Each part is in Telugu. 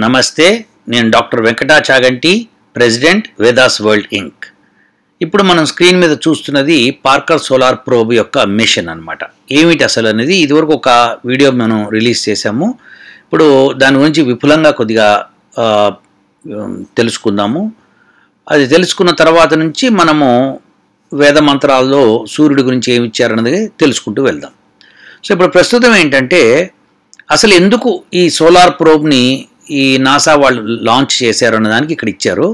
నమస్తే. నేను doctor Venkata Chaganti, president Vedas world Inc. ఇప్పుడు మనం స్క్రీన్ మీద చూస్తున్నది పార్కర్ సోలార్ ప్రోబ్ యొక్క మిషన్ అన్నమాట. ఏమిటి అసలు అనేది ఇదివరకు ఒక వీడియో మనం రిలీజ్ చేశాము. ఇప్పుడు దాని గురించి విపులంగా కొద్దిగా తెలుసుకుందాము. అది తెలుసుకున్న తర్వాత నుంచి మనము వేద మంత్రాల్లో సూర్యుడి గురించి ఏమి ఇచ్చారన్నది తెలుసుకుంటూ వెళ్దాం. సో ఇప్పుడు ప్రస్తుతం ఏంటంటే అసలు ఎందుకు ఈ సోలార్ ప్రోబ్ని ఈ నాసా వాళ్ళు లాంచ్ చేశారు అన్నదానికి ఇక్కడ ఇచ్చారు.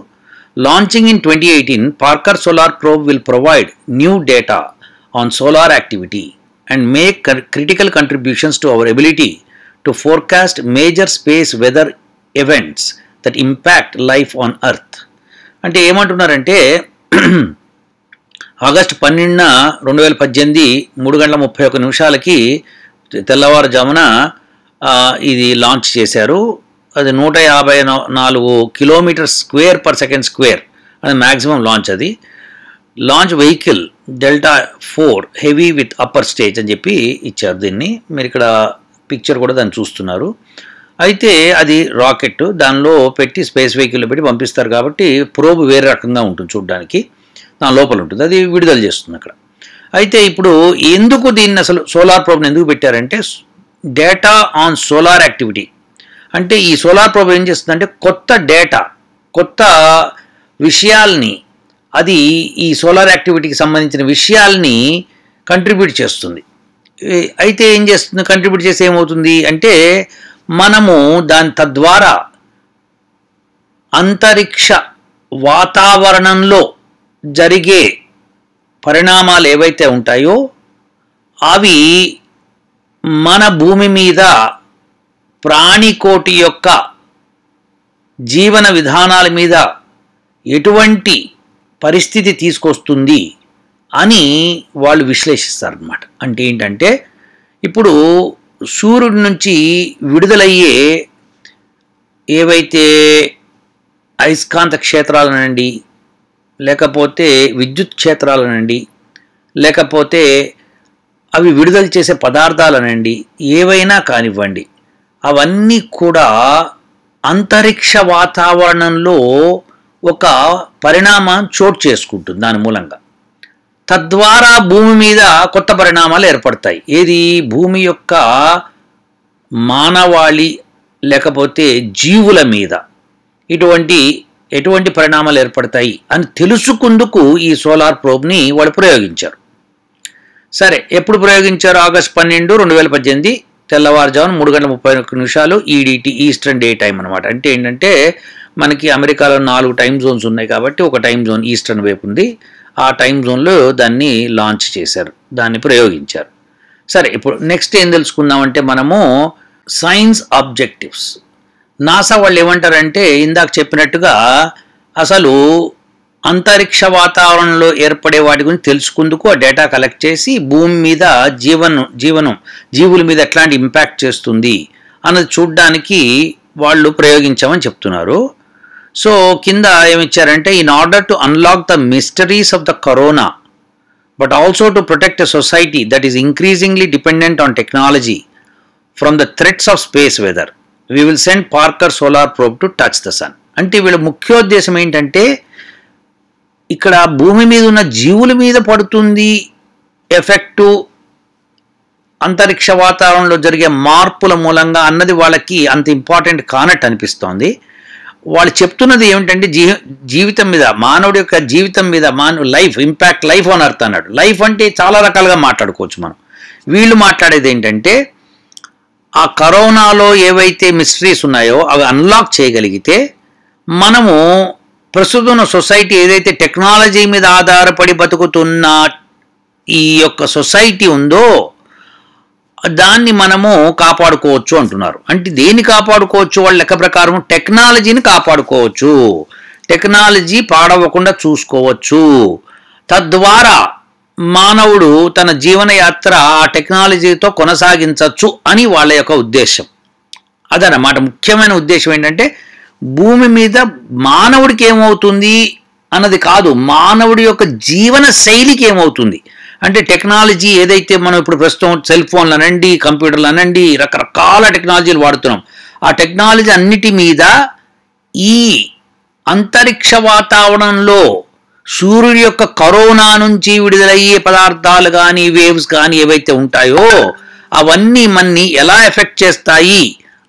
Launching in 2018, Parker solar probe will provide new data on solar activity and make critical contributions to our ability to forecast major space weather events that impact life on earth. అంటే ఏమంటున్నారంటే ఆగస్టు 12, 2018 3:31 తెల్లవారుజామున ఇది లాంచ్ చేశారు. అది 154 kilometer square per second square అది మ్యాక్సిమం లాంచ్. అది launch vehicle delta 4 heavy with upper stage అని చెప్పి ఇచ్చారు. దీన్ని మీరు ఇక్కడ పిక్చర్ కూడా దాన్ని చూస్తున్నారు. అయితే అది రాకెట్, దానిలో పెట్టి స్పేస్ వెహికల్లో పెట్టి పంపిస్తారు కాబట్టి ప్రోబ్ వేరే రకంగా ఉంటుంది చూడడానికి, దాని లోపల ఉంటుంది, అది విడుదల చేస్తుంది అక్కడ. అయితే ఇప్పుడు ఎందుకు దీన్ని అసలు సోలార్ ప్రోబ్ని ఎందుకు పెట్టారంటే డేటా ఆన్ సోలార్ యాక్టివిటీ. అంటే ఈ సోలార్ ప్రోబ్ ఏం చేస్తుందంటే కొత్త డేటా, కొత్త విషయాల్ని, అది ఈ సోలార్ యాక్టివిటీకి సంబంధించిన విషయాల్ని కంట్రిబ్యూట్ చేస్తుంది. అయితే ఏం చేస్తుంది, కంట్రిబ్యూట్ చేసి ఏమవుతుంది అంటే మనము దాని తద్వారా అంతరిక్ష వాతావరణంలో జరిగే పరిణామాలు ఏవైతే ఉంటాయో అవి మన భూమి మీద ప్రాణికోటి యొక్క జీవన విధానాల మీద ఎటువంటి పరిస్థితి తీసుకొస్తుంది అని వాళ్ళు విశ్లేషిస్తారన్నమాట. అంటే ఏంటంటే ఇప్పుడు సూర్యుడి నుంచి విడుదలయ్యే ఏవైతే అయస్కాంత క్షేత్రాలనండి, లేకపోతే విద్యుత్ క్షేత్రాలనండి, లేకపోతే అవి విడుదల చేసే పదార్థాలనండి, ఏవైనా కానివ్వండి, అవన్నీ కూడా అంతరిక్ష వాతావరణంలో ఒక పరిణామం చోటు చేసుకుంటుంది. దాని మూలంగా తద్వారా భూమి మీద కొత్త పరిణామాలు ఏర్పడతాయి. ఏది భూమి యొక్క మానవాళి లేకపోతే జీవుల మీద ఎటువంటి పరిణామాలు ఏర్పడతాయి అని తెలుసుకుందుకు ఈ సోలార్ ప్రోబ్ని వాళ్ళు ప్రయోగించారు. సరే, ఎప్పుడు ప్రయోగించారు? ఆగస్టు 12, 2018 తెల్లవారుజామున 3:31 ఈడిటి, ఈస్టర్న్ డే టైం అనమాట. అంటే ఏంటంటే మనకి అమెరికాలో 4 టైం జోన్స్ ఉన్నాయి కాబట్టి ఒక టైం జోన్ ఈస్టర్న్ వైపు ఉంది. ఆ టైం జోన్లో దాన్ని లాంచ్ చేశారు, దాన్ని ప్రయోగించారు. సరే, ఇప్పుడు నెక్స్ట్ ఏం తెలుసుకుందామంటే మనము సైన్స్ ఆబ్జెక్టివ్స్. నాసా వాళ్ళు ఏమంటారంటే ఇందాక చెప్పినట్టుగా అసలు అంతరిక్ష వాతావరణంలో ఏర్పడే వాటి గురించి తెలుసుకుందుకు ఆ డేటా కలెక్ట్ చేసి భూమి మీద జీవుల మీద ఎట్లాంటి ఇంపాక్ట్ చేస్తుంది అన్నది చూడడానికి వాళ్ళు ప్రయోగించామని చెప్తున్నారు. సో కింద ఏమిచ్చారంటే in order to unlock the mysteries of the corona but also to protect a society that is increasingly dependent on technology from the threats of space weather we will send Parker solar probe to touch the sun. అంటే వీళ్ళ ముఖ్యోద్దేశం ఏంటంటే ఇక్కడ భూమి మీద ఉన్న జీవుల మీద పడుతుంది ఎఫెక్టు అంతరిక్ష వాతావరణంలో జరిగే మార్పుల మూలంగా అన్నది వాళ్ళకి అంత ఇంపార్టెంట్ కానట్టు అనిపిస్తోంది. వాళ్ళు చెప్తున్నది ఏమిటంటే జీవితం మీద, మానవుడి యొక్క జీవితం మీద, life impact, life on earth అన్నాడు. లైఫ్ అంటే చాలా రకాలుగా మాట్లాడుకోవచ్చు మనం. వీళ్ళు మాట్లాడేది ఏంటంటే ఆ కరోనాలో ఏవైతే మిస్టరీస్ ఉన్నాయో అవి అన్లాక్ చేయగలిగితే మనము ప్రస్తుతం ఉన్న సొసైటీ ఏదైతే టెక్నాలజీ మీద ఆధారపడి బతుకుతున్న ఈ యొక్క సొసైటీ ఉందో దాన్ని మనము కాపాడుకోవచ్చు అంటున్నారు. అంటే దేన్ని కాపాడుకోవచ్చు? వాళ్ళ లెక్క ప్రకారం టెక్నాలజీని కాపాడుకోవచ్చు, టెక్నాలజీ పాడవకుండా చూసుకోవచ్చు. తద్వారా మానవుడు తన జీవనయాత్ర ఆ టెక్నాలజీతో కొనసాగించవచ్చు అని వాళ్ళ యొక్క ఉద్దేశం. అదనమాట ముఖ్యమైన ఉద్దేశం. ఏంటంటే భూమి మీద మానవుడికి ఏమవుతుంది అన్నది కాదు, మానవుడి యొక్క జీవన శైలికి ఏమవుతుంది. అంటే టెక్నాలజీ ఏదైతే మనం ఇప్పుడు ప్రస్తుతం సెల్ ఫోన్లు అనండి, కంప్యూటర్లు అనండి, రకరకాల టెక్నాలజీలు వాడుతున్నాం, ఆ టెక్నాలజీ అన్నిటి మీద ఈ అంతరిక్ష వాతావరణంలో సూర్యుడి యొక్క కరోనా నుంచి విడుదలయ్యే పదార్థాలు కానీ వేవ్స్ కానీ ఏవైతే ఉంటాయో అవన్నీ మనని ఎలా ఎఫెక్ట్ చేస్తాయి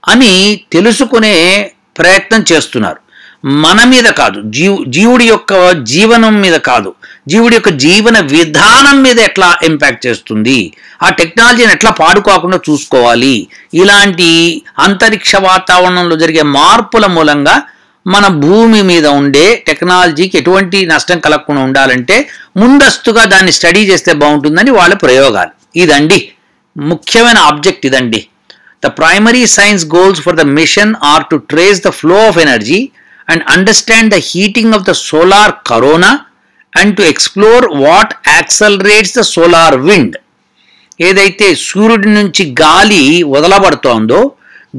అని తెలుసుకునే ప్రయత్నం చేస్తున్నారు. మన మీద కాదు, జీవుడి యొక్క జీవనం మీద కాదు, జీవుడి యొక్క జీవన విధానం మీద ఎట్లా ఇంపాక్ట్ చేస్తుంది, ఆ టెక్నాలజీని ఎట్లా పాడుకోకుండా చూసుకోవాలి, ఇలాంటి అంతరిక్ష వాతావరణంలో జరిగే మార్పుల మూలంగా మన భూమి మీద ఉండే టెక్నాలజీకి ఎటువంటి నష్టం కలగకుండా ఉండాలంటే ముందస్తుగా దాన్ని స్టడీ చేస్తే బాగుంటుందని వాళ్ళ ప్రయోగాలు. ఇదండి ముఖ్యమైన ఆబ్జెక్ట్ ఇదండి. The primary science goals for the mission are to trace the flow of energy and understand the heating of the solar corona and to explore what accelerates the solar wind. ఏదైతే సూర్యుడి నుంచి గాలి వదలబడుతోందో,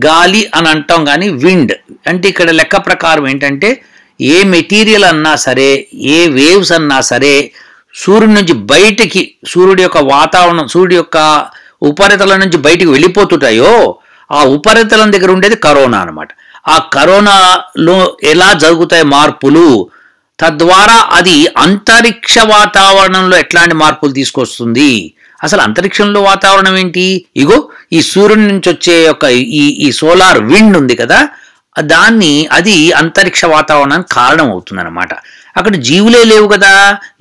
గాలి అని అంటాం కానీ విండ్ అంటే ఇక్కడ లెక్క ప్రకారం ఏంటంటే ఏ మెటీరియల్ అన్నా సరే, ఏ వేవ్స్ అన్నా సరే సూర్యుడి నుంచి బయటికి, సూర్యుడి యొక్క వాతావరణం, సూర్యుడి యొక్క ఉపరితలం నుంచి బయటికి వెళ్ళిపోతుంటాయో ఆ ఉపరితలం దగ్గర ఉండేది కరోనా అనమాట. ఆ కరోనాలో ఎలా జరుగుతాయి మార్పులు, తద్వారా అది అంతరిక్ష వాతావరణంలో ఎట్లాంటి మార్పులు తీసుకొస్తుంది. అసలు అంతరిక్షంలో వాతావరణం ఏంటి? ఇగో ఈ సూర్యుడి నుంచి వచ్చే యొక్క ఈ సోలార్ విండ్ ఉంది కదా, అది అంతరిక్ష వాతావరణానికి కారణం అవుతుంది అనమాట. అక్కడ జీవులే లేవు కదా,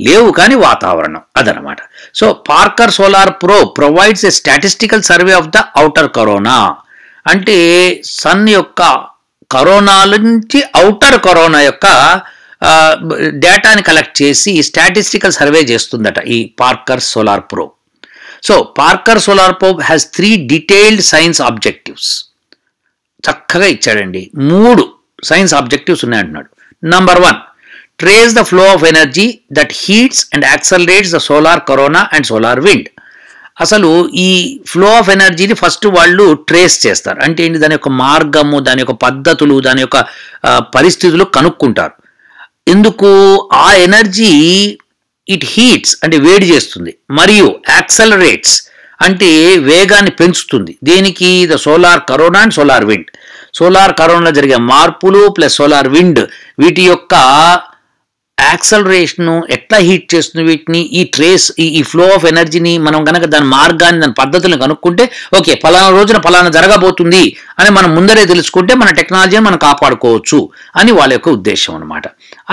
లేవు కానీ వాతావరణం అదనమాట. So Parker solar probe provides a statistical survey of the outer corona. అంటే సన్ యొక్క కరోనా నుంచి ఔటర్ కరోనా యొక్క డేటాని కలెక్ట్ చేసి స్టాటిస్టికల్ సర్వే చేస్తుందట ఈ Parker solar probe. So Parker solar probe has 3 detailed science objectives. చక్కగా ఇచ్చాడండి, 3 సైన్స్ ఆబ్జెక్టివ్స్ ఉన్నాయంటున్నాడు. Number 1, trace the flow of energy that heats and accelerates the solar corona and solar wind. అసలు ఈ ఫ్లో ఆఫ్ ఎనర్జీని ఫస్ట్ వాళ్ళు ట్రేస్ చేస్తారు. అంటే ఏంటి, దాని యొక్క మార్గము, దాని యొక్క పద్ధతులు, దాని యొక్క పరిస్థితులు కనుక్కుంటారు. ఎందుకు? ఆ ఎనర్జీ ఇట్ హీట్స్ అంటే వేడి చేస్తుంది, మరియు యాక్సలరేట్స్ అంటే వేగాన్ని పెంచుతుంది. దేనికి? The solar corona and solar wind. Solar కరోనాలో జరిగే మార్పులు ప్లస్ సోలార్ విండ్ వీటి యొక్క యాక్సలరేషన్ ఎట్లా హీట్ చేస్తుంది వీటిని, ఈ ట్రేస్ ఈ ఫ్లో ఆఫ్ ఎనర్జీని మనం కనుక దాని మార్గాన్ని, దాని పద్ధతులను కనుక్కుంటే ఓకే ఫలానా రోజున ఫలానా జరగబోతుంది అని మనం ముందరే తెలుసుకుంటే మన టెక్నాలజీని మనం కాపాడుకోవచ్చు అని వాళ్ళ యొక్క ఉద్దేశం అనమాట.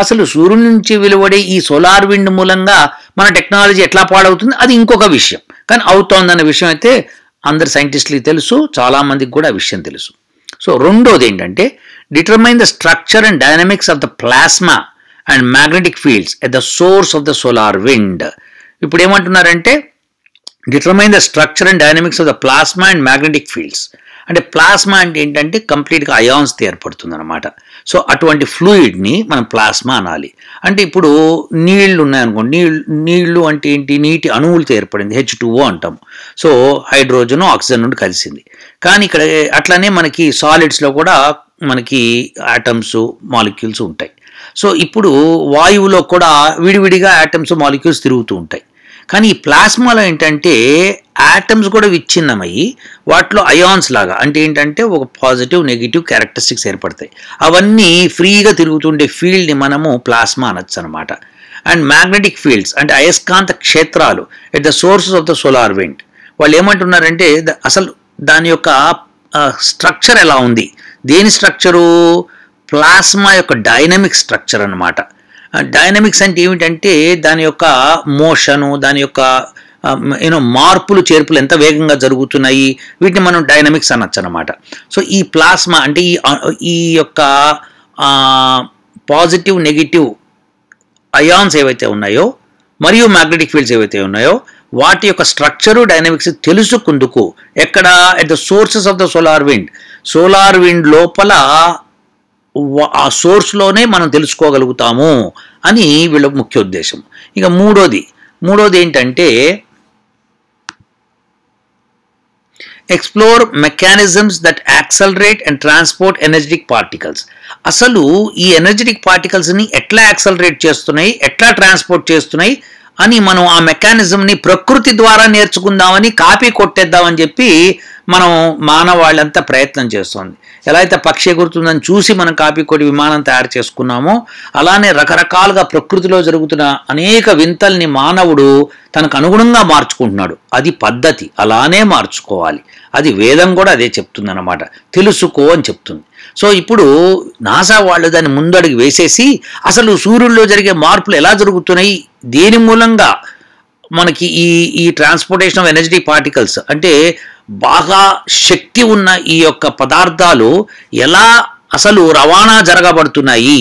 అసలు సూర్యుడి నుంచి వెలువడే ఈ సోలార్ విండ్ మూలంగా మన టెక్నాలజీ ఎట్లా పాడవుతుంది అది ఇంకొక విషయం, కానీ అవుతోందన్న విషయం అయితే అందరు సైంటిస్టులకి తెలుసు, చాలామందికి కూడా ఆ విషయం తెలుసు. సో రెండోది ఏంటంటే determine the structure and dynamics of the plasma and magnetic fields at the source of the solar wind. ఇప్పుడు ఏమంటున్నారంటే determine the structure and dynamics of the plasma and magnetic fields. అంటే ప్లాస్మా అంటే ఏంటంటే కంప్లీట్గా అయాన్స్తో ఏర్పడుతుంది అనమాట. సో అటువంటి ఫ్లూయిడ్ని మనం ప్లాస్మా అనాలి. అంటే ఇప్పుడు నీళ్లు ఉన్నాయనుకోండి, నీళ్లు అంటే ఏంటి, నీటి అణువులతో ఏర్పడింది, H2O అంటాం. సో హైడ్రోజన్ ఆక్సిజన్ నుండి కలిసింది. కానీ ఇక్కడ అట్లానే మనకి సాలిడ్స్లో కూడా మనకి ఆటమ్స్ మాలిక్యూల్స్ ఉంటాయి. సో ఇప్పుడు వాయువులో కూడా విడివిడిగా ఆటమ్స్ మాలిక్యూల్స్ తిరుగుతూ ఉంటాయి. కానీ ఈ ప్లాస్మాలో ఏంటంటే ఆటమ్స్ కూడా విచ్ఛిన్నమయ్యి వాటిలో అయాన్స్ లాగా, అంటే ఏంటంటే ఒక పాజిటివ్ నెగిటివ్ క్యారెక్టరిస్టిక్స్ ఏర్పడతాయి. అవన్నీ ఫ్రీగా తిరుగుతుండే ఫీల్డ్ని మనము ప్లాస్మా అనొచ్చు అనమాట. అండ్ మ్యాగ్నెటిక్ ఫీల్డ్స్ అంటే అయస్కాంత క్షేత్రాలు at the sources of the solar wind. వాళ్ళు ఏమంటున్నారంటే అసలు దాని యొక్క స్ట్రక్చర్ ఎలా ఉంది, దేని స్ట్రక్చరు? ప్లాస్మా యొక్క డైనమిక్ స్ట్రక్చర్ అనమాట. డైనమిక్స్ అంటే ఏమిటంటే దాని యొక్క మోషను, దాని యొక్క మార్పులు చేర్పులు ఎంత వేగంగా జరుగుతున్నాయి, వీటిని మనం డైనమిక్స్ అనొచ్చు అనమాట. సో ఈ ప్లాస్మా అంటే ఈ యొక్క పాజిటివ్ నెగిటివ్ అయాన్స్ ఏవైతే ఉన్నాయో మరియు మ్యాగ్నెటిక్ ఫీల్డ్స్ ఏవైతే ఉన్నాయో వాటి యొక్క స్ట్రక్చరు డైనమిక్స్ తెలుసుకుందుకు ఎక్కడ at the sources of the solar wind, solar wind లోపల ఆ సోర్స్లోనే మనం తెలుసుకోగలుగుతాము అని వీళ్ళ ముఖ్య ఉద్దేశం. ఇక మూడోది ఏంటంటే explore mechanisms that accelerate and transport energetic particles. అసలు ఈ ఎనర్జెటిక్ పార్టికల్స్ని ఎట్లా యాక్సలరేట్ చేస్తున్నాయి, ఎట్లా ట్రాన్స్పోర్ట్ చేస్తున్నాయి అని మనం ఆ మెకానిజంని ప్రకృతి ద్వారా నేర్చుకుందామని కాపీ కొట్టేద్దామని చెప్పి మనం మానవాళ్ళంతా ప్రయత్నం చేస్తోంది. ఎలా అయితే పక్షి ఎగురుతుందని చూసి మనం కాపీ కొట్టి విమానం తయారు చేసుకున్నామో అలానే రకరకాలుగా ప్రకృతిలో జరుగుతున్న అనేక వింతల్ని మానవుడు తనకు అనుగుణంగా మార్చుకుంటున్నాడు. అది పద్ధతి, అలానే మార్చుకోవాలి. అది వేదం కూడా అదే చెప్తుంది అన్నమాట, తెలుసుకో అని చెప్తుంది. సో ఇప్పుడు నాసా వాళ్ళు దాన్ని ముందడుగు వేసేసి అసలు సూర్యుల్లో జరిగే మార్పులు ఎలా జరుగుతున్నాయి, దేని మూలంగా మనకి ఈ ట్రాన్స్పోర్టేషన్ ఆఫ్ ఎనర్జీ పార్టికల్స్ అంటే బాగా శక్తి ఉన్న ఈ యొక్క పదార్థాలు ఎలా అసలు రవాణా జరగబడుతున్నాయి,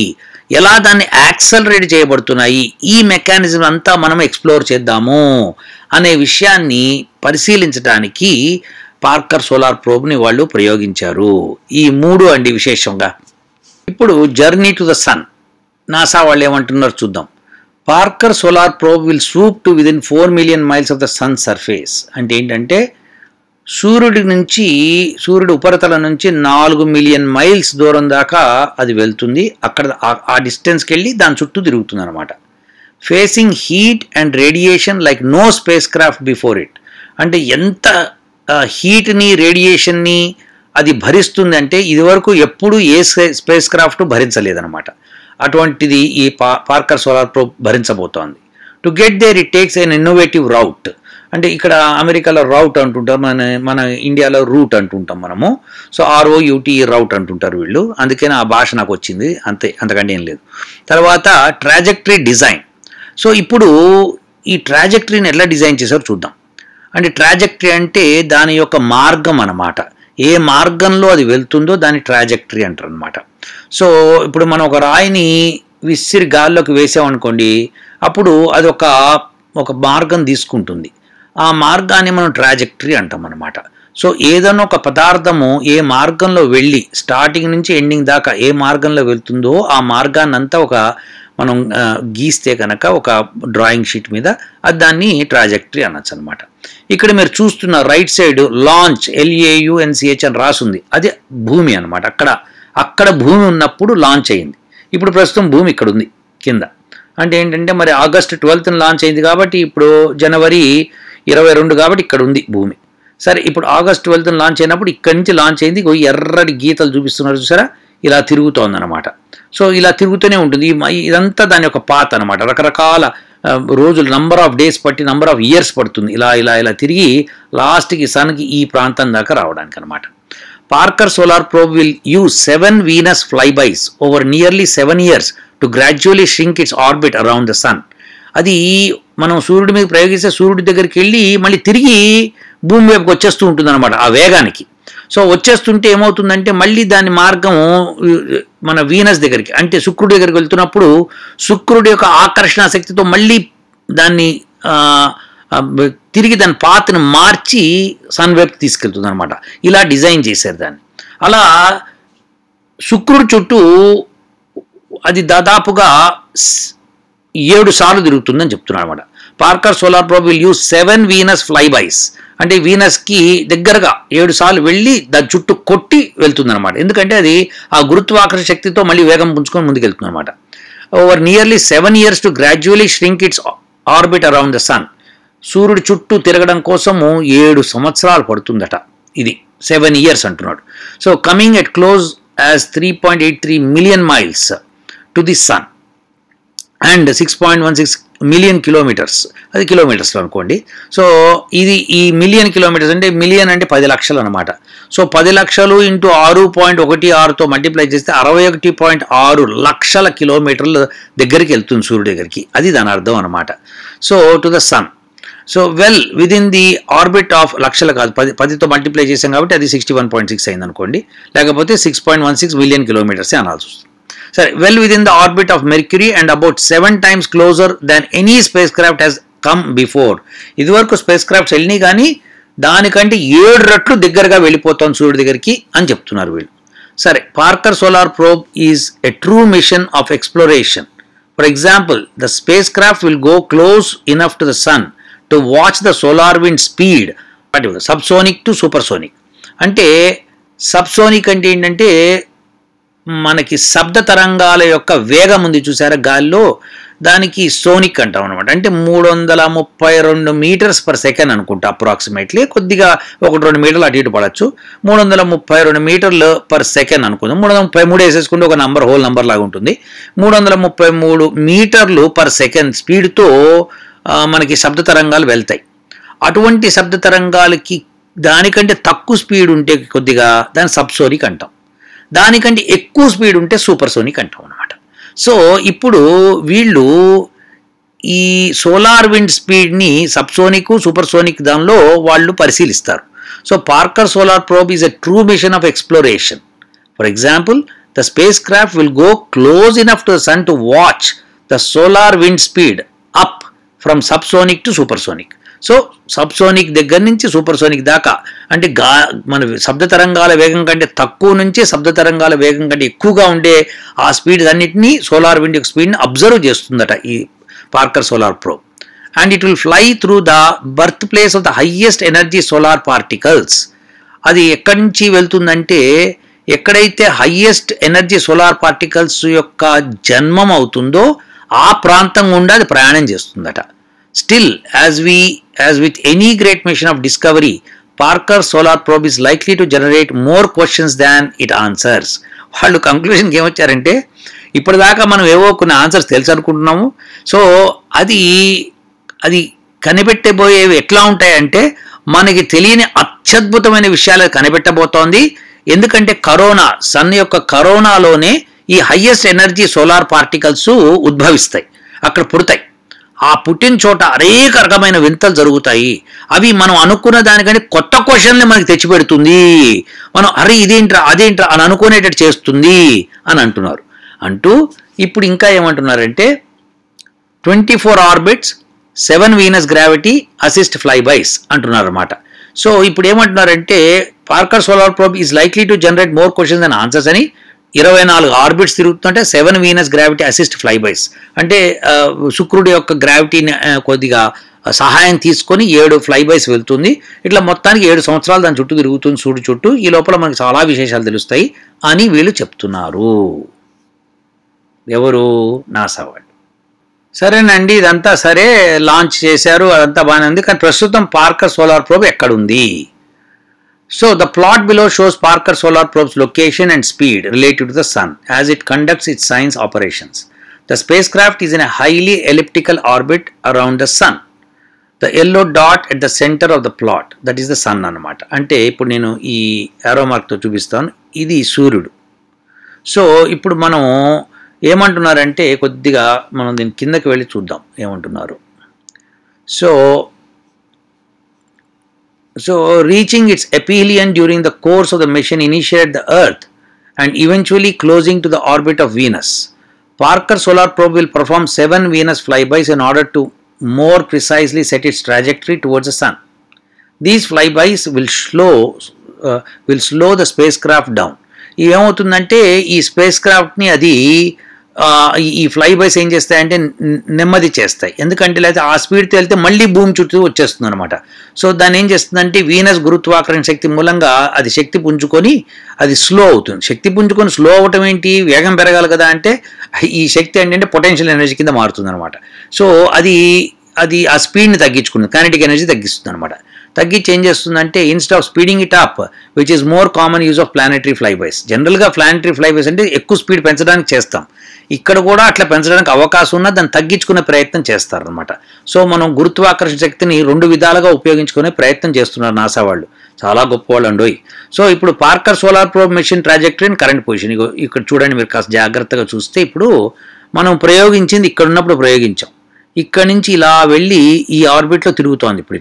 ఎలా దాన్ని యాక్సలరేట్ చేయబడుతున్నాయి, ఈ మెకానిజం అంతా మనం ఎక్స్ప్లోర్ చేద్దాము అనే విషయాన్ని పరిశీలించడానికి పార్కర్ సోలార్ ప్రోబ్ని వాళ్ళు ప్రయోగించారు. ఈ 3 అండి విశేషంగా. ఇప్పుడు journey to the sun, NASA వాళ్ళు ఏమంటున్నారు చూద్దాం. Parker solar probe will swoop to within 4 million miles of the sun surface. అంటే ఏంటంటే సూర్యుడి ఉపరితలం నుంచి 4 million miles దూరం దాకా అది వెళ్తుంది. అక్కడ ఆ డిస్టెన్స్కి వెళ్ళి దాని చుట్టూ తిరుగుతుంది అనమాట. Facing heat and radiation like no spacecraft before it. అంటే ఎంత హీట్ని రేడియేషన్ని అది భరిస్తుంది అంటే ఇదివరకు ఎప్పుడు ఏ స్పేస్ క్రాఫ్ట్ భరించలేదన్నమాట. అటువంటిది ఈ పార్కర్ సోలార్ ప్రోబ్ భరించబోతోంది. To get there it takes an innovative route. అంటే ఇక్కడ అమెరికాలో రౌట్ అంటుంటాం, మన ఇండియాలో రూట్ అంటుంటాం మనము. సో ROUT రౌట్ అంటుంటారు వీళ్ళు, అందుకని ఆ భాష నాకు వచ్చింది, అంతకంటే ఏం లేదు. తర్వాత ట్రాజెక్టరీ డిజైన్. సో ఇప్పుడు ఈ ట్రాజెక్టరీని ఎలా డిజైన్ చేశారో చూద్దాం. అంటే ట్రాజెక్టరీ అంటే దాని యొక్క మార్గం అన్నమాట. ఏ మార్గంలో అది వెళ్తుందో దాన్ని ట్రాజెక్టరీ అంటారు అనమాట. సో ఇప్పుడు మనం ఒక రాయిని విసిరి గాల్లోకి వేసామనుకోండి, అప్పుడు అది ఒక మార్గం తీసుకుంటుంది. ఆ మార్గాన్ని మనం ట్రాజెక్టరీ అంటాం అనమాట. సో ఏదైనా ఒక పదార్థము ఏ మార్గంలో వెళ్ళి స్టార్టింగ్ నుంచి ఎండింగ్ దాకా ఏ మార్గంలో వెళ్తుందో ఆ మార్గాన్ని అంతా మనం గీస్తే కనుక ఒక డ్రాయింగ్ షీట్ మీద అది దాన్ని ట్రాజెక్టరీ అనొచ్చు అనమాట. ఇక్కడ మీరు చూస్తున్న రైట్ సైడ్ లాంచ్ LAUNCH అని రాసుంది, అది భూమి అనమాట. అక్కడ భూమి ఉన్నప్పుడు లాంచ్ అయింది. ఇప్పుడు ప్రస్తుతం భూమి ఇక్కడ ఉంది కింద. అంటే ఏంటంటే మరి August 12th లాంచ్ అయింది కాబట్టి ఇప్పుడు January 22 కాబట్టి ఇక్కడ ఉంది భూమి. సరే, ఇప్పుడు August 12th లాంచ్ అయినప్పుడు ఇక్కడి నుంచి లాంచ్ అయింది. ఎర్రటి గీతలు చూపిస్తున్నారు చూసారా, ఇలా తిరుగుతోందన్నమాట. సో ఇలా తిరుగుతూనే ఉంటుంది. ఇదంతా దాని యొక్క పాత్ అనమాట. రకరకాల రోజులు, నంబర్ ఆఫ్ డేస్ పట్టి నంబర్ ఆఫ్ ఇయర్స్ పడుతుంది ఇలా ఇలా ఇలా తిరిగి లాస్ట్కి సన్కి ఈ ప్రాంతం దాకా రావడానికి అనమాట. Parker solar probe will use 7 Venus flybys over nearly 7 years to gradually shrink its orbit around the sun. అది మనం సూర్యుడి మీద ప్రయోగిస్తే సూర్యుడి దగ్గరికి వెళ్ళి మళ్ళీ తిరిగి భూమి వైపుకి వచ్చేస్తూ ఉంటుంది అనమాట ఆ వేగానికి. సో వచ్చేస్తుంటే ఏమవుతుందంటే మళ్ళీ దాని మార్గం మన వీనస్ దగ్గరికి అంటే శుక్రుడి దగ్గరికి వెళ్తున్నప్పుడు శుక్రుడి యొక్క ఆకర్షణ శక్తితో మళ్ళీ దాన్ని తిరిగి దాని పాత్ని మార్చి సన్ వైపు తీసుకెళ్తుంది అనమాట. ఇలా డిజైన్ చేశారు దాన్ని. అలా శుక్రుడి చుట్టూ అది దాదాపుగా 7 సార్లు తిరుగుతుందని చెప్తున్నాడు అనమాట. Parker solar probe will use 7 Venus flybys. అంటే వీనస్కి దగ్గరగా 7 సార్లు వెళ్ళి దాని చుట్టూ కొట్టి వెళ్తుంది అనమాట. ఎందుకంటే అది ఆ గురుత్వాకర్షణ శక్తితో మళ్ళీ వేగం పుంజుకొని ముందుకెళ్తుంది అనమాట. Over nearly 7 years to gradually shrink its orbit around the sun. సూర్యుడి చుట్టూ తిరగడం కోసము 7 సంవత్సరాలు పడుతుందట. ఇది 7 years అంటున్నాడు. So coming at close as 3.83 million miles to the sun and 6.16 million kilometers. అది కిలోమీటర్స్లో అనుకోండి. సో ఇది ఈ మిలియన్ కిలోమీటర్స్ అంటే మిలియన్ అంటే 10 లక్షలు అనమాట. సో 10 లక్షలు ఇంటూ 6.16తో మల్టిప్లై చేస్తే 61.6 లక్షల కిలోమీటర్ల దగ్గరికి వెళ్తుంది సూర్యుడి దగ్గరికి. అది దాని అర్థం అనమాట. So to the sun. So well within the orbit of లక్షలు కాదు 10తో మల్టిప్లై చేసాం కాబట్టి అది 61.6 అయింది అనుకోండి, లేకపోతే 6.16 million kilometers అనాల్సి వస్తుంది. సరే, well within the orbit of mercury and about 7 times closure than any space craft has come before. ఇదివరకు స్పేస్ క్రాఫ్ట్స్ వెళ్ళినాయి కానీ దానికంటే 7 రెట్లు దగ్గరగా వెళ్ళిపోతాం సూర్యుడి దగ్గరికి అని చెప్తున్నారు వీళ్ళు. సరే, Parker solar probe is a true mission of exploration. For example, the space craft will go close enough to the sun to watch the solar wind speed subsonic to supersonic. అంటే సబ్సోనిక్ అంటే ఏంటంటే మనకి శబ్ద తరంగాల యొక్క వేగం ఉంది చూసారా గాల్లో, దానికి సోనిక్ అంటాం అనమాట. అంటే 332 మీటర్స్ పర్ సెకండ్ అనుకుంటా అప్రాక్సిమేట్లీ, కొద్దిగా 1-2 మీటర్లు అటు ఇటు పడవచ్చు. 332 మీటర్లు పర్ సెకండ్ అనుకుందాం. 333 వేసేసుకుంటే ఒక నంబర్, హోల్ నంబర్ లాగా ఉంటుంది. 333 మీటర్లు పర్ సెకండ్ స్పీడ్తో మనకి శబ్ద తరంగాలు వెళ్తాయి. అటువంటి శబ్ద తరంగాలకి దానికంటే తక్కువ స్పీడ్ ఉంటే కొద్దిగా దాన్ని సబ్సోనిక్ అంటాం, దానికంటే ఎక్కువ స్పీడ్ ఉంటే సూపర్ సోనిక్ అంటాం అనమాట. సో ఇప్పుడు వీళ్ళు ఈ సోలార్ విండ్ స్పీడ్ని సబ్సోనిక్, సూపర్ సోనిక్ దానిలో వాళ్ళు పరిశీలిస్తారు. So Parker solar probe is a true mission of exploration. For example, the space craft will go close enough to the sun to watch the solar wind speed up from subsonic to super sonic. So subsonic దగ్గర నుంచి సూపర్ సోనిక్ దాకా, అంటే మన శబ్ద తరంగాల వేగం కంటే తక్కువ నుంచి శబ్ద తరంగాల వేగం కంటే ఎక్కువగా ఉండే ఆ స్పీడ్ అన్నింటినీ సోలార్ విండ్ యొక్క స్పీడ్ని అబ్జర్వ్ చేస్తుందట ఈ Parker solar probe. And it will fly through the birth place of the highest energy solar particles. అది ఎక్కడి నుంచి వెళ్తుందంటే, ఎక్కడైతే హైయెస్ట్ ఎనర్జీ సోలార్ పార్టికల్స్ యొక్క జన్మం అవుతుందో ఆ ప్రాంతం గుండా అది ప్రయాణం చేస్తుందట. Still, as with any great mission of discovery, Parker Solar Probe is likely to generate more questions than it answers. వాళ్ళు కంక్లూషన్కి ఏమొచ్చారంటే, ఇప్పటిదాకా మనం ఏవో కొన్ని ఆన్సర్స్ తెలుసు అనుకుంటున్నాము. సో అది కనిపెట్టబోయేవి ఎట్లా ఉంటాయంటే, మనకి తెలియని అత్యద్భుతమైన విషయాలు కనిపెట్టబోతోంది. ఎందుకంటే సన్ యొక్క కరోనాలోనే ఈ హైయెస్ట్ ఎనర్జీ సోలార్ పార్టికల్స్ ఉద్భవిస్తాయి, అక్కడ పుడతాయి. ఆ పుట్టిన చోట అనేక రకమైన వింతలు జరుగుతాయి. అవి మనం అనుకున్న దానికంటే కొత్త క్వశ్చన్లు మనకి తెచ్చిపెడుతుంది. మనం ఇదేంట్రా అదేంట్రా అని అనుకునేటట్టు చేస్తుంది అని అంటూ ఇప్పుడు ఇంకా ఏమంటున్నారంటే, 24 ఆర్బిట్స్, 7 వీనస్ గ్రావిటీ అసిస్ట్ ఫ్లైబైస్ అంటున్నారు అన్నమాట. సో ఇప్పుడు ఏమంటున్నారంటే, Parker solar probe is likely to generate more questions and answers అని. 24 ఆర్బిట్స్ తిరుగుతుంటే 7 వీనస్ గ్రావిటీ అసిస్ట్ ఫ్లైబైస్, అంటే శుక్రుడి యొక్క గ్రావిటీని కొద్దిగా సహాయం తీసుకొని 7 ఫ్లైబైస్ వెళ్తుంది. ఇట్లా మొత్తానికి 7 సంవత్సరాలు దాని చుట్టూ తిరుగుతుంది సూర్యుడి చుట్టూ. ఈ లోపల మనకి చాలా విశేషాలు తెలుస్తాయి అని వీళ్ళు చెప్తున్నారు. ఎవరు? నాసా వాళ్ళు. సరేనండి, ఇదంతా సరే, లాంచ్ చేశారు, అదంతా బాగానే ఉంది. కానీ ప్రస్తుతం పార్కర్ సోలార్ ప్రోబ్ ఎక్కడుంది? So the plot below shows Parker Solar Probe's location and speed related to the Sun as it conducts its science operations. The spacecraft is in a highly elliptical orbit around the Sun. The yellow dot at the center of the plot, that is the Sun అన్నమాట. అంటే ఇప్పుడు నేను ఈ యారో మార్క్తో చూపిస్తాను, ఇది సూర్యుడు. సో ఇప్పుడు మనం ఏమంటున్నారంటే, కొద్దిగా మనం దీని కిందకి వెళ్ళి చూద్దాం ఏమంటున్నారు. So reaching its aphelion during the course of the mission initiated the Earth and eventually closing to the orbit of Venus. Parker Solar Probe will perform 7 Venus flybys in order to more precisely set its trajectory towards the Sun. These flybys will slow the spacecraft down. ఏమవుతుందంటే, ఈ స్పేస్ క్రాఫ్ట్ని అది ఈ ఫ్లైబైస్ ఏం చేస్తాయంటే నెమ్మది చేస్తాయి. ఎందుకంటే లేకపోతే ఆ స్పీడ్తో వెళ్తే మళ్ళీ భూమి చుట్టూ వచ్చేస్తుంది అనమాట. సో దాన్ని ఏం చేస్తుందంటే, వీనస్ గురుత్వాకర్షణ శక్తి మూలంగా అది శక్తి పుంజుకొని అది స్లో అవుతుంది. శక్తి పుంజుకొని స్లో అవటం ఏంటి? వేగం పెరగాలి కదా. అంటే ఈ శక్తి ఏంటంటే పొటెన్షియల్ ఎనర్జీ కింద మారుతుంది అనమాట. సో అది ఆ స్పీడ్ని తగ్గించుకుంటుంది, కైనెటిక్ ఎనర్జీ తగ్గిస్తుంది అనమాట. తగ్గించి ఏం చేస్తుందంటే, instead of speeding it up, which is more common use of planetary flybys. జనరల్గా ప్లానెటరీ ఫ్లైబైస్ అంటే ఎక్కువ స్పీడ్ పెంచడానికి చేస్తాం. ఇక్కడ కూడా అట్లా పెంచడానికి అవకాశం ఉన్న దాన్ని తగ్గించుకునే ప్రయత్నం చేస్తారనమాట. సో మనం గురుత్వాకర్షణ శక్తిని 2 విధాలుగా ఉపయోగించుకునే ప్రయత్నం చేస్తున్నారు నాసా వాళ్ళు. చాలా గొప్ప వాళ్ళు అండోయ్. సో ఇప్పుడు Parker solar probe mission trajectory and current position ఇక్కడ చూడండి. మీరు కాస్త జాగ్రత్తగా చూస్తే, ఇప్పుడు మనం ప్రయోగించింది ఇక్కడ ఉన్నప్పుడు ప్రయోగించాం. ఇక్కడ నుంచి ఇలా వెళ్ళి ఈ ఆర్బిట్లో తిరుగుతోంది. ఇప్పుడు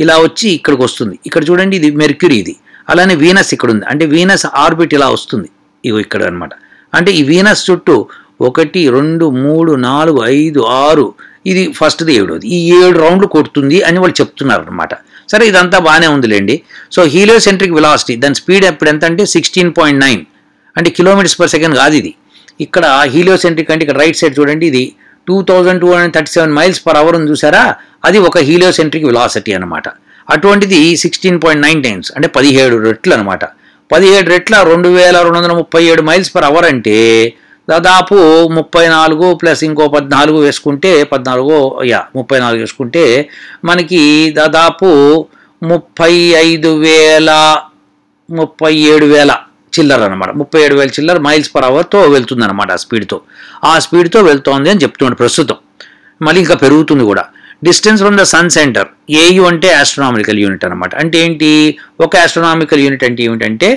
ఇలా వచ్చి ఇక్కడికి వస్తుంది. ఇక్కడ చూడండి, ఇది మెర్క్యూరీ, ఇది అలానే వీనస్ ఇక్కడ ఉంది. అంటే వీనస్ ఆర్బిట్ ఇలా వస్తుంది, ఇక్కడ అనమాట. అంటే ఈ వీనస్ చుట్టూ 1, 2, 3, 4, 5, 6, ఇది ఫస్ట్ది 7ది, ఈ 7 రౌండ్లు కొడుతుంది అని వాళ్ళు చెప్తున్నారు అనమాట. సరే, ఇదంతా బాగానే ఉందిలేండి. సో హీలియోసెంట్రిక్ వెలాసిటీ, దాని స్పీడ్ ఎప్పుడు ఎంత అంటే 16.9, అంటే కిలోమీటర్స్ పర్ సెకండ్ కాదు ఇది. ఇక్కడ హీలియోసెంట్రిక్ అంటే ఇక్కడ రైట్ సైడ్ చూడండి, ఇది 2237 మైల్స్ పర్ అవర్ ఉంది చూసారా, అది ఒక హీలియోసెంట్రిక్ వెలాసిటీ అనమాట. అటువంటిది 16.9 టైమ్స్, అంటే 17 రెట్లు అనమాట. 17 రెట్ల 2237 మైల్స్ పర్ అవర్ అంటే దాదాపు 34 ప్లస్ ఇంకో 14 వేసుకుంటే 34 వేసుకుంటే మనకి దాదాపు 37,000 చిల్లర అనమాట. 37,000 చిల్లర మైల్స్ పర్ అవర్తో వెళ్తుంది అనమాట. ఆ స్పీడ్తో వెళ్తోంది అని చెప్తున్నాడు ప్రస్తుతం. మళ్ళీ ఇంకా పెరుగుతుంది కూడా. Distance from the sun centre, AU అంటే ఆస్ట్రోనామికల్ యూనిట్ అనమాట. అంటే ఏంటి, ఒక ఆస్ట్రోనామికల్ యూనిట్ అంటే ఏమిటంటే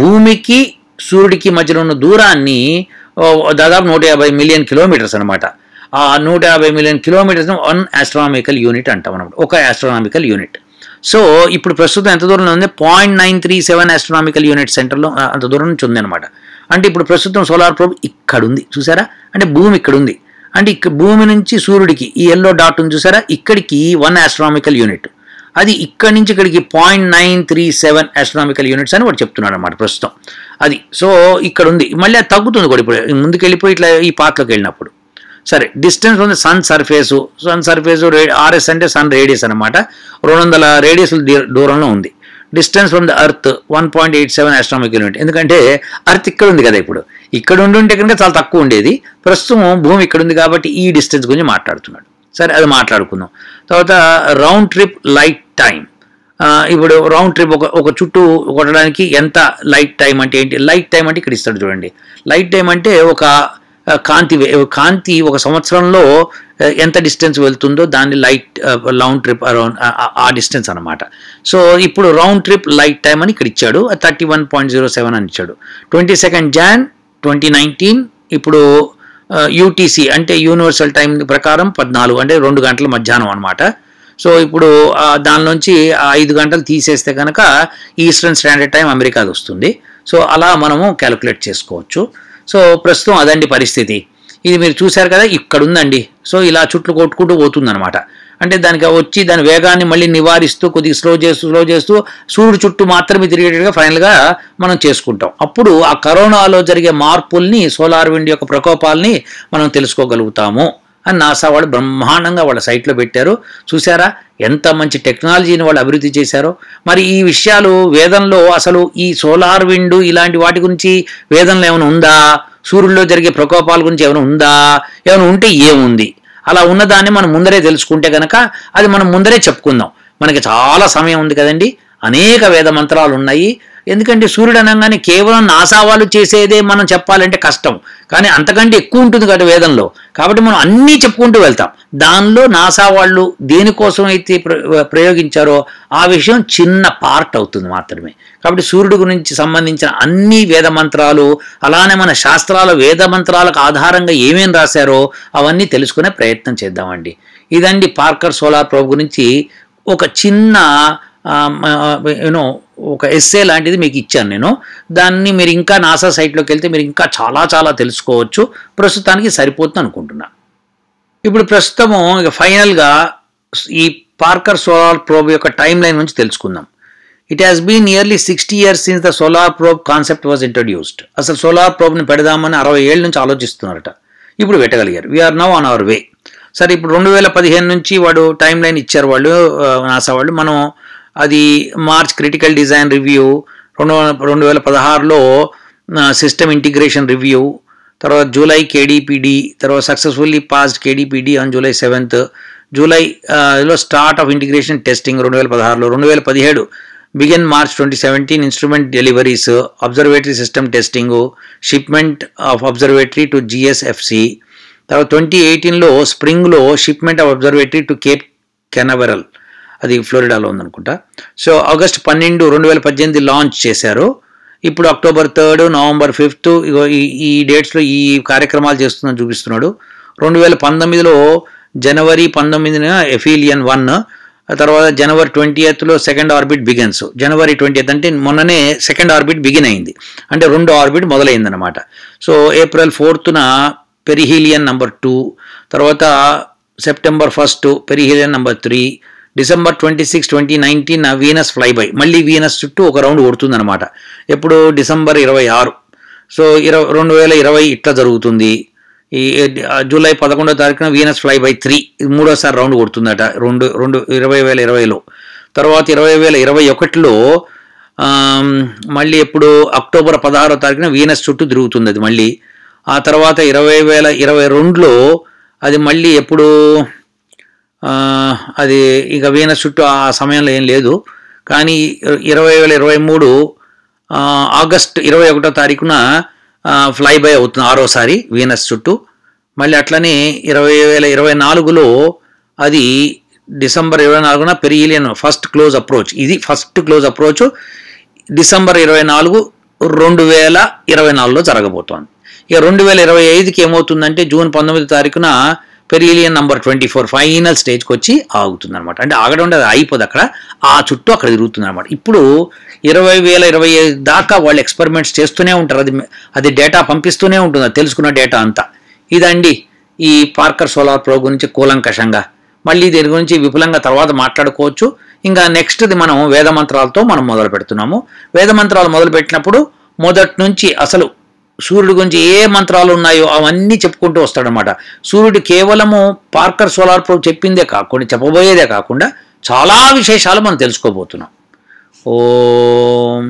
భూమికి సూర్యుడికి మధ్యలో ఉన్న దూరాన్ని దాదాపు 150 మిలియన్ కిలోమీటర్స్ అనమాట. ఆ 150 మిలియన్ కిలోమీటర్స్ 1 ఆస్ట్రోనామికల్ యూనిట్ అంటాం అనమాట, ఒక ఆస్ట్రోనామికల్ యూనిట్. సో ఇప్పుడు ప్రస్తుతం ఎంత దూరంలో ఉంది, 0.937 ఆస్ట్రోనామికల్ యూనిట్ సెంటర్లో అంత దూరం నుంచి ఉంది అనమాట. అంటే ఇప్పుడు ప్రస్తుతం సోలార్ ప్రోబ్ ఇక్కడ ఉంది చూసారా, అంటే భూమి ఇక్కడ ఉంది. అంటే భూమి నుంచి సూర్యుడికి ఈ ఎల్లో డాట్ ఉంది చూసారా, ఇక్కడికి 1 ఆస్ట్రోనామికల్ యూనిట్, అది ఇక్కడి నుంచి ఇక్కడికి 0.937 ఆస్ట్రోనామికల్ యూనిట్స్ అని వాడు చెప్తున్నాడు అనమాట ప్రస్తుతం. అది సో ఇక్కడ ఉంది, మళ్ళీ అది తగ్గుతుంది కూడా ఇప్పుడు ముందుకు వెళ్ళిపోయి ఇట్లా ఈ పాత్లోకి వెళ్ళినప్పుడు. సరే, distance from the sun surface R S అంటే సన్ రేడియస్ అనమాట, 200 రేడియస్ల దూరంలో ఉంది. Distance from the earth 1.87 astronomical unit. ఎందుకంటే అర్త్ ఇక్కడ ఉంది కదా, ఇప్పుడు ఇక్కడ ఉంటే కనుక చాలా తక్కువ ఉండేది. ప్రస్తుతం భూమి ఇక్కడ ఉంది కాబట్టి ఈ డిస్టెన్స్ గురించి మాట్లాడుతున్నాడు. సరే, అది మాట్లాడుకుందాం. తర్వాత రౌండ్ ట్రిప్ లైట్ టైం. ఇప్పుడు రౌండ్ ట్రిప్ ఒక చుట్టూ కొట్టడానికి ఎంత లైట్ టైం అంటే ఏంటి, లైట్ టైం అంటే ఇక్కడ ఇస్తాడు చూడండి. లైట్ టైం అంటే ఒక కాంతి ఒక సంవత్సరంలో ఎంత డిస్టెన్స్ వెళ్తుందో దాన్ని రౌండ్ ట్రిప్ అరౌండ్ ఆ డిస్టెన్స్ అనమాట. సో ఇప్పుడు రౌండ్ ట్రిప్ లైట్ టైం అని ఇక్కడ ఇచ్చాడు, 31.07 అని ఇచ్చాడు. 22 Jan 2019 ఇప్పుడు యూటీసీ అంటే యూనివర్సల్ టైం ప్రకారం 14 అంటే 2 గంటల మధ్యాహ్నం అనమాట. సో ఇప్పుడు దానిలోంచి 5 గంటలు తీసేస్తే కనుక ఈస్టర్న్ స్టాండర్డ్ టైం అమెరికాది వస్తుంది. సో అలా మనము క్యాలిక్యులేట్ చేసుకోవచ్చు. సో ప్రస్తుతం అదండి పరిస్థితి. ఇది మీరు చూశారు కదా, ఇక్కడ ఉందండి. సో ఇలా చుట్లు కొట్టుకుంటూ పోతుందన్నమాట. అంటే దానికి వచ్చి దాని వేగాన్ని మళ్ళీ నివారిస్తూ కొద్దిగా స్లో చేస్తూ సూర్యుడు చుట్టూ మాత్రమే తిరిగేటట్టుగా ఫైనల్గా మనం చేసుకుంటాం. అప్పుడు ఆ కరోనాలో జరిగే మార్పుల్ని, సోలార్ విండ్ యొక్క ప్రకోపాలని మనం తెలుసుకోగలుగుతాము అని నాసా వాళ్ళు బ్రహ్మాండంగా వాళ్ళ సైట్లో పెట్టారు. చూసారా ఎంత మంచి టెక్నాలజీని వాళ్ళు అభివృద్ధి చేశారో. మరి ఈ విషయాలు వేదంలో అసలు ఈ సోలార్ విండ్ ఇలాంటి వాటి గురించి వేదంలో ఏమైనా ఉందా, సూర్యుడిలో జరిగే ప్రకోపాల గురించి ఏమైనా ఉందా, ఏమైనా ఉంటే ఏముంది, అలా ఉన్నదాన్ని మనం ముందరే తెలుసుకుంటే కనుక అది మనం ముందరే చెప్పుకుందాం. మనకి చాలా సమయం ఉంది కదండి, అనేక వేద మంత్రాలు ఉన్నాయి. ఎందుకంటే సూర్యుడు అనగానే కేవలం నాసా వాళ్ళు చేసేదే మనం చెప్పాలంటే కష్టం, కానీ అంతకంటే ఎక్కువ ఉంటుంది కదా వేదంలో. కాబట్టి మనం అన్నీ చెప్పుకుంటూ వెళ్తాం. దానిలో నాసా వాళ్ళు దేనికోసం అయితే ప్రయోగించారో ఆ విషయం చిన్న పార్ట్ అవుతుంది మాత్రమే. కాబట్టి సూర్యుడు గురించి సంబంధించిన అన్ని వేద మంత్రాలు, అలానే మన శాస్త్రాల వేద మంత్రాలకు ఆధారంగా ఏమేం రాశారో అవన్నీ తెలుసుకునే ప్రయత్నం చేద్దామండి. ఇదండి పార్కర్ సోలార్ ప్రోబ్ గురించి ఒక చిన్న ఒక ఎస్సే లాంటిది మీకు ఇచ్చాను నేను. దాన్ని మీరు ఇంకా నాసా సైట్లోకి వెళ్తే మీరు ఇంకా చాలా తెలుసుకోవచ్చు. ప్రస్తుతానికి సరిపోతుంది అనుకుంటున్నా. ఇప్పుడు ప్రస్తుతము ఇక ఫైనల్గా ఈ పార్కర్ సోలార్ ప్రోబ్ యొక్క టైం లైన్ నుంచి తెలుసుకుందాం. It has been nearly 60 years since the solar probe concept was introduced. అసలు సోలార్ ప్రోబ్ని పెడదామని 60 ఏళ్ళ నుంచి ఆలోచిస్తున్నారట. ఇప్పుడు పెట్టగలిగారు. We're now on our way. సరే, ఇప్పుడు 2015 నుంచి వాడు టైం లైన్ ఇచ్చారు వాళ్ళు, నాసా వాళ్ళు. మనం అది మార్చ్ క్రిటికల్ డిజైన్ రివ్యూ, 2016లో సిస్టమ్ ఇంటిగ్రేషన్ రివ్యూ, తర్వాత జూలై కేడీపీడీ, తర్వాత successfully passed KDPD on July 7th, జూలైలో స్టార్ట్ ఆఫ్ ఇంటిగ్రేషన్ టెస్టింగ్ 2016లో, 2017 begin March 2017 instrument deliveries, observatory system testing, shipment of observatory to GSFC, తర్వాత 2018లో స్ప్రింగ్లో shipment of observatory to Cape Canaveral, అది ఫ్లోరిడాలో ఉందనుకుంటా. సో ఆగస్ట్ 12, 2018 లాంచ్ చేశారు. ఇప్పుడు October 3, November 5 ఈ డేట్స్లో ఈ కార్యక్రమాలు చేస్తుందని చూపిస్తున్నాడు. 2019లో January 19 ఎఫీలియన్ 1, తర్వాత January 20th second orbit begins. January 20th అంటే మొన్ననే సెకండ్ ఆర్బిట్ బిగిన్ అయింది, అంటే 2వ ఆర్బిట్ మొదలైందనమాట. So April 4th perihelion number 2, తర్వాత September 1 perihelion number 3, December 26, 2019 Venus flyby, మళ్ళీ వీనస్ చుట్టూ ఒక రౌండ్ కొడుతుందన్నమాట. ఎప్పుడు December 26. సో 2020 ఇట్లా జరుగుతుంది. ఈ July 11 వీనస్ ఫ్లైబై 3 మూడోసారి రౌండ్ కొడుతుందట 2020లో. తర్వాత 2021లో మళ్ళీ ఎప్పుడు అక్టోబర్ 16వ తారీఖున వీనస్ చుట్టూ తిరుగుతుంది అది మళ్ళీ. ఆ తర్వాత 2022లో అది మళ్ళీ ఎప్పుడు అది ఇక వీనస్ చుట్టూ ఆ సమయంలో ఏం లేదు. కానీ 2023 ఆగస్ట్ 21వ తారీఖున ఫ్లై బై అవుతుంది 6వసారి వీనస్ చుట్టూ. మళ్ళీ అట్లనే 2024లో అది డిసెంబర్ 24న పెరిగిలియన్ ఫస్ట్ క్లోజ్ అప్రోచ్. ఇది ఫస్ట్ క్లోజ్ అప్రోచ్ డిసెంబర్ 24, 2024లో జరగబోతోంది. ఇక 2025కి ఏమవుతుందంటే జూన్ 19వ తారీఖున పెరిగిలియన్ నంబర్ 24 ఫైనల్ స్టేజ్కి వచ్చి ఆగుతుంది అనమాట. అంటే ఆగడం అది అయిపోదు, అక్కడ ఆ చుట్టూ అక్కడ తిరుగుతుంది అనమాట. ఇప్పుడు 2025 దాకా వాళ్ళు ఎక్స్పెరిమెంట్స్ చేస్తూనే ఉంటారు. అది డేటా పంపిస్తూనే ఉంటుంది, అది తెలుసుకున్న డేటా అంతా. ఇదండి ఈ పార్కర్ సోలార్ ప్రోబ్ గురించి కూలంకషంగా. మళ్ళీ దీని గురించి విపులంగా తర్వాత మాట్లాడుకోవచ్చు. ఇంకా నెక్స్ట్ది మనం వేదమంత్రాలతో మనం మొదలు పెడుతున్నాము. వేదమంత్రాలు మొదలుపెట్టినప్పుడు మొదటి నుంచి అసలు సూర్యుడి గురించి ఏ మంత్రాలు ఉన్నాయో అవన్నీ చెప్పుకుంటూ వస్తాడనమాట. సూర్యుడు కేవలము పార్కర్ సోలార్ ప్రోబ్ చెప్పిందే కాకుండా, చెప్పబోయేదే కాకుండా చాలా విశేషాలు మనం తెలుసుకోబోతున్నాం. ఓం